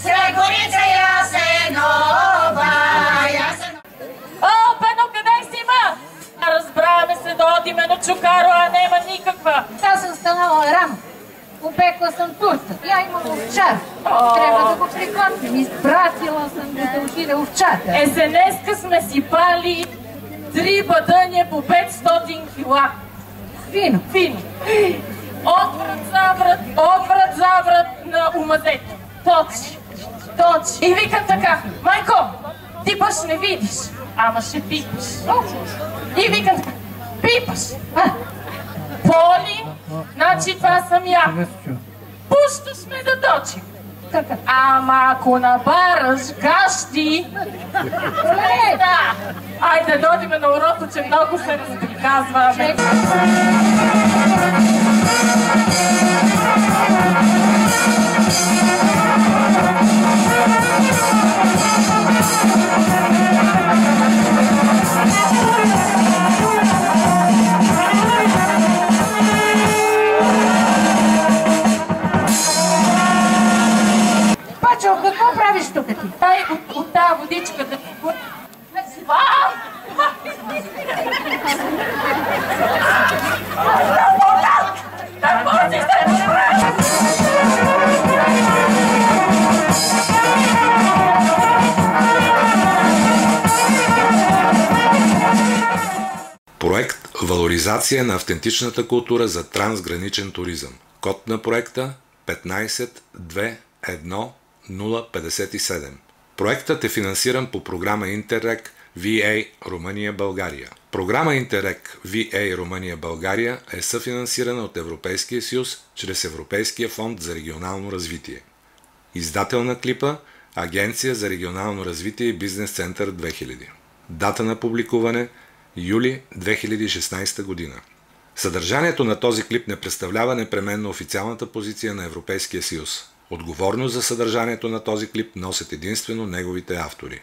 Срегорица Ясенова. О, Пено, къде си, ма? Разбраваме се да одиме на Чукаро, а нема никаква. Аз съм станала рано. Опекла съм турта. Я имам овчар. Трябва да го приготвим. Изпратила съм го да отиде овчата. Есенеска сме си пали 3 бадъня по 500 кила. Вино. Фино. Отврат заврат на умазето. Точи. И викам така: майко, ти баш не видиш, ама ще пипаш. И викам така: пипаш. Поли, значи това съм я. Пусто сме да точим. Ама ако набараш гащи... Да. Айде да дойдем на урото, че много се разприказваме. Пачо, какво правиш тук ти? Дай от тази водичка да... Проект «Валоризация на автентичната култура за трансграничен туризъм». Код на проекта 1521057. Проектът е финансиран по програма Интеррег VA Румъния-България. Програма Интеррег VA Румъния-България е съфинансирана от Европейския съюз чрез Европейския фонд за регионално развитие. Издател на клипа – Агенция за регионално развитие и бизнес център 2000. Дата на публикуване – юли 2016 година. Съдържанието на този клип не представлява непременно официалната позиция на Европейския съюз. Отговорност за съдържанието на този клип носят единствено неговите автори.